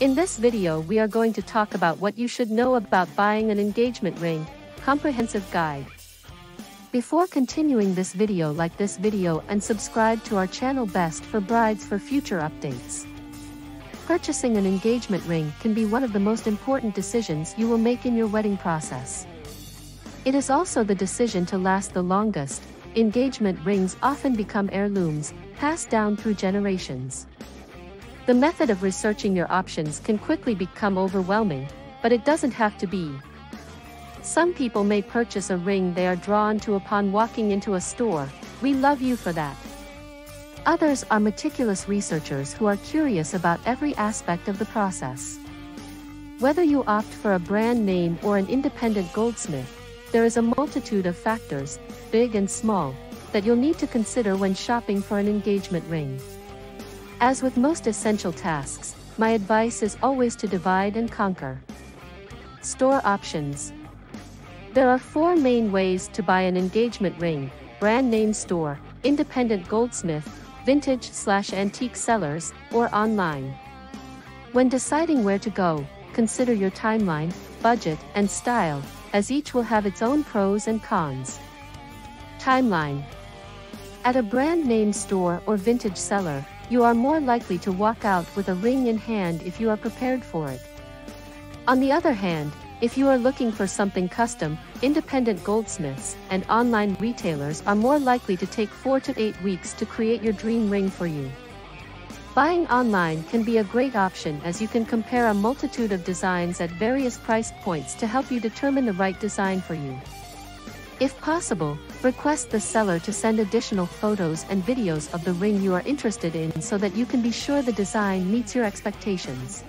In this video we are going to talk about what you should know about buying an engagement ring, comprehensive guide. Before continuing this video, like this video and subscribe to our channel Best for Brides for future updates. Purchasing an engagement ring can be one of the most important decisions you will make in your wedding process. It is also the decision to last the longest. Engagement rings often become heirlooms, passed down through generations. The method of researching your options can quickly become overwhelming, but it doesn't have to be. Some people may purchase a ring they are drawn to upon walking into a store. We love you for that. Others are meticulous researchers who are curious about every aspect of the process. Whether you opt for a brand name or an independent goldsmith, there is a multitude of factors, big and small, that you'll need to consider when shopping for an engagement ring. As with most essential tasks, my advice is always to divide and conquer. Store options. There are 4 main ways to buy an engagement ring: brand name store, independent goldsmith, vintage/antique sellers, or online. When deciding where to go, consider your timeline, budget, and style, as each will have its own pros and cons. Timeline. At a brand name store or vintage seller, you are more likely to walk out with a ring in hand if you are prepared for it. On the other hand, if you are looking for something custom, independent goldsmiths and online retailers are more likely to take 4 to 8 weeks to create your dream ring for you. Buying online can be a great option, as you can compare a multitude of designs at various price points to help you determine the right design for you. If possible, request the seller to send additional photos and videos of the ring you are interested in so that you can be sure the design meets your expectations.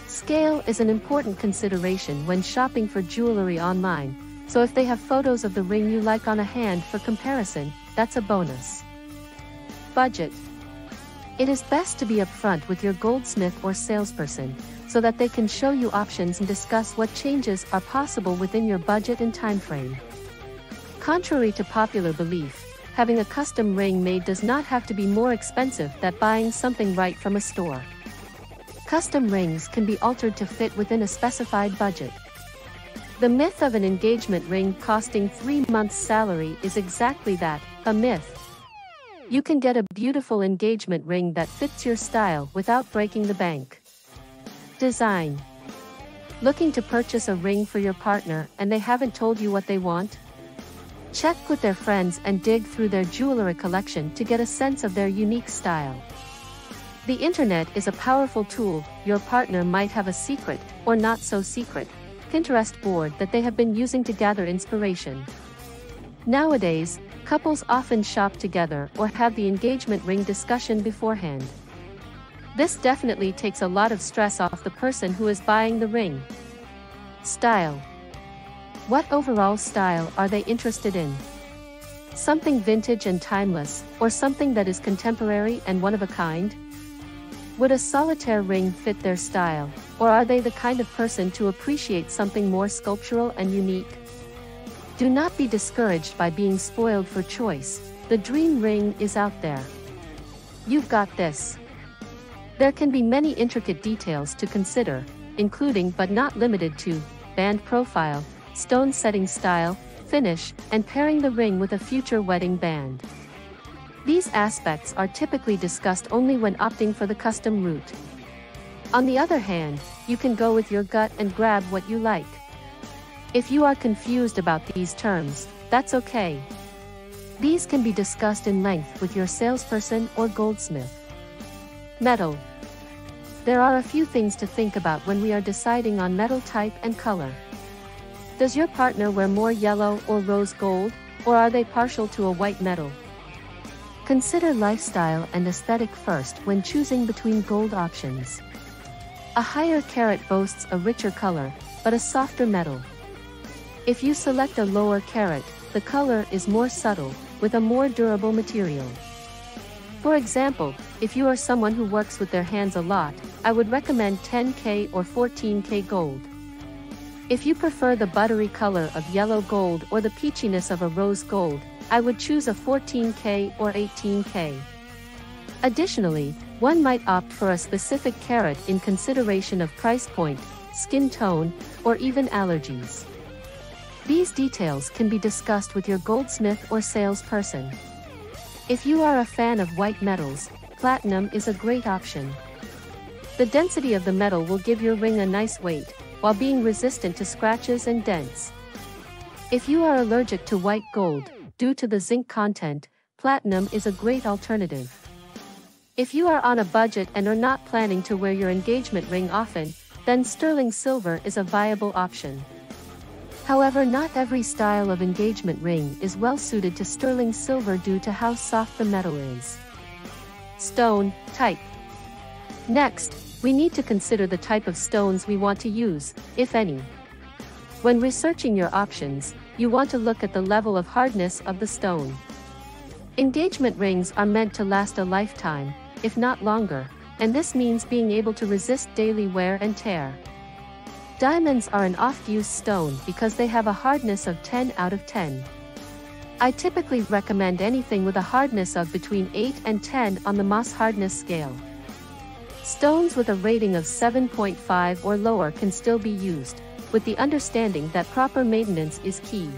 Scale is an important consideration when shopping for jewelry online, so if they have photos of the ring you like on hand for comparison, that's a bonus. Budget. It is best to be upfront with your goldsmith or salesperson, so that they can show you options and discuss what changes are possible within your budget and time frame. Contrary to popular belief, having a custom ring made does not have to be more expensive than buying something right from a store. Custom rings can be altered to fit within a specified budget. The myth of an engagement ring costing 3 months' salary is exactly that, a myth. You can get a beautiful engagement ring that fits your style without breaking the bank. Design. Looking to purchase a ring for your partner and they haven't told you what they want? Check with their friends and dig through their jewelry collection to get a sense of their unique style. The internet is a powerful tool. Your partner might have a secret, or not so secret, Pinterest board that they have been using to gather inspiration. Nowadays, couples often shop together or have the engagement ring discussion beforehand. This definitely takes a lot of stress off the person who is buying the ring. Style. What overall style are they interested in? Something vintage and timeless, or something that is contemporary and one of a kind? Would a solitaire ring fit their style, or are they the kind of person to appreciate something more sculptural and unique? Do not be discouraged by being spoiled for choice. The dream ring is out there. You've got this. There can be many intricate details to consider, including but not limited to band profile, stone setting style, finish, and pairing the ring with a future wedding band. These aspects are typically discussed only when opting for the custom route. On the other hand, you can go with your gut and grab what you like. If you are confused about these terms, that's okay. These can be discussed in length with your salesperson or goldsmith. Metal. There are a few things to think about when we are deciding on metal type and color. Does your partner wear more yellow or rose gold, or are they partial to a white metal? Consider lifestyle and aesthetic first when choosing between gold options. A higher carat boasts a richer color, but a softer metal. If you select a lower carat, the color is more subtle, with a more durable material. For example, if you are someone who works with their hands a lot, I would recommend 10K or 14K gold. If you prefer the buttery color of yellow gold or the peachiness of a rose gold, I would choose a 14K or 18K. Additionally, One might opt for a specific carat in consideration of price point, skin tone, or even allergies. These details can be discussed with your goldsmith or salesperson. If you are a fan of white metals, platinum is a great option. The density of the metal will give your ring a nice weight, while being resistant to scratches and dents. If you are allergic to white gold, due to the zinc content, platinum is a great alternative. If you are on a budget and are not planning to wear your engagement ring often, then sterling silver is a viable option. However, not every style of engagement ring is well suited to sterling silver due to how soft the metal is. Stone type. Next, we need to consider the type of stones we want to use, if any. When researching your options, you want to look at the level of hardness of the stone. Engagement rings are meant to last a lifetime, if not longer, and this means being able to resist daily wear and tear. Diamonds are an oft-used stone because they have a hardness of 10 out of 10. I typically recommend anything with a hardness of between 8 and 10 on the Mohs hardness scale. Stones with a rating of 7.5 or lower can still be used, with the understanding that proper maintenance is key.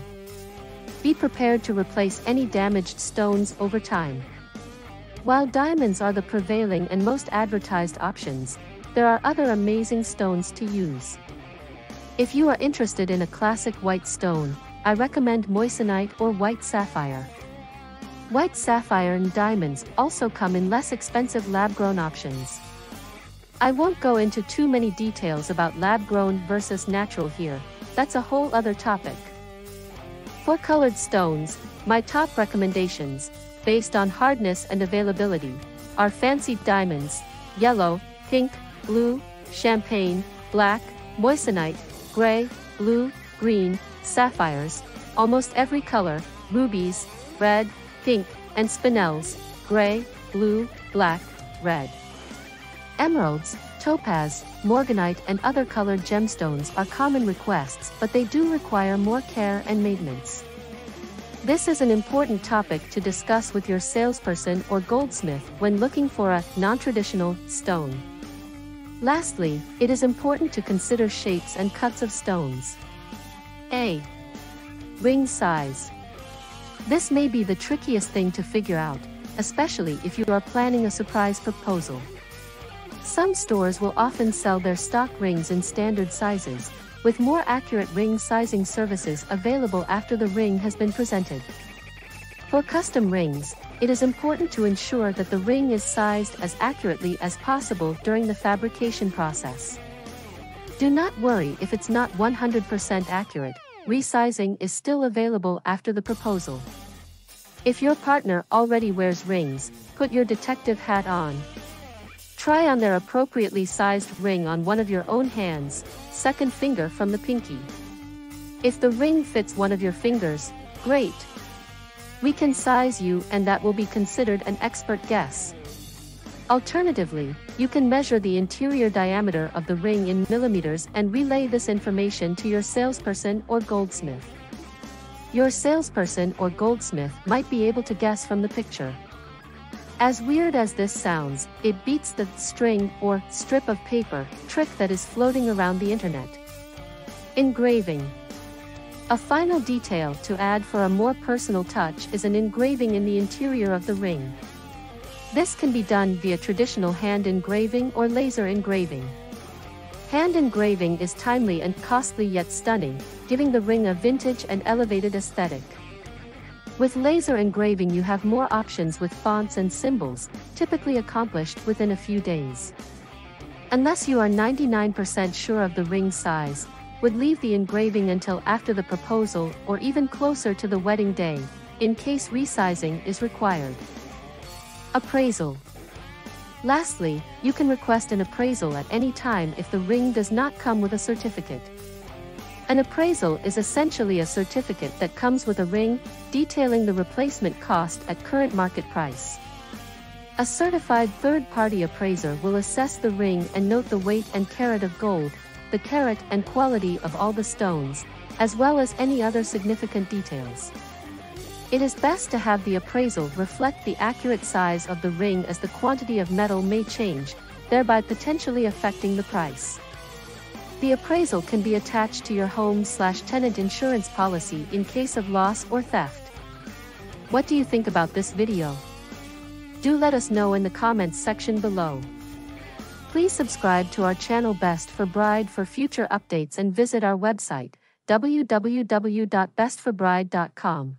Be prepared to replace any damaged stones over time. While diamonds are the prevailing and most advertised options, there are other amazing stones to use. If you are interested in a classic white stone, I recommend moissanite or white sapphire. White sapphire and diamonds also come in less expensive lab-grown options. I won't go into too many details about lab-grown versus natural here, that's a whole other topic. For colored stones, my top recommendations, based on hardness and availability, are fancy diamonds, yellow, pink, blue, champagne, black, moissanite, gray, blue, green, sapphires, almost every color, rubies, red, pink, and spinels, gray, blue, black, red. Emeralds, topaz, morganite and other colored gemstones are common requests, but they do require more care and maintenance. This is an important topic to discuss with your salesperson or goldsmith when looking for a non-traditional stone. Lastly, it is important to consider shapes and cuts of stones. A. Ring size. This may be the trickiest thing to figure out, especially if you are planning a surprise proposal. Some stores will often sell their stock rings in standard sizes, with more accurate ring sizing services available after the ring has been presented. For custom rings, it is important to ensure that the ring is sized as accurately as possible during the fabrication process. Do not worry if it's not 100% accurate, resizing is still available after the proposal. If your partner already wears rings, put your detective hat on. Try on their appropriately sized ring on one of your own hands, second finger from the pinky. If the ring fits one of your fingers, great. We can size you and that will be considered an expert guess. Alternatively, you can measure the interior diameter of the ring in millimeters and relay this information to your salesperson or goldsmith. Your salesperson or goldsmith might be able to guess from the picture. As weird as this sounds, it beats the string or strip of paper trick that is floating around the internet. Engraving. A final detail to add for a more personal touch is an engraving in the interior of the ring. This can be done via traditional hand engraving or laser engraving. Hand engraving is timely and costly yet stunning, giving the ring a vintage and elevated aesthetic. With laser engraving you have more options with fonts and symbols, typically accomplished within a few days. Unless you are 99% sure of the ring size, would leave the engraving until after the proposal or even closer to the wedding day, in case resizing is required. Appraisal. Lastly, you can request an appraisal at any time if the ring does not come with a certificate. An appraisal is essentially a certificate that comes with a ring, detailing the replacement cost at current market price. A certified third-party appraiser will assess the ring and note the weight and carat of gold, the carat and quality of all the stones, as well as any other significant details. It is best to have the appraisal reflect the accurate size of the ring, as the quantity of metal may change, thereby potentially affecting the price. The appraisal can be attached to your home/tenant insurance policy in case of loss or theft. What do you think about this video? Do let us know in the comments section below. Please subscribe to our channel Best for Bride for future updates and visit our website, www.bestforbride.com.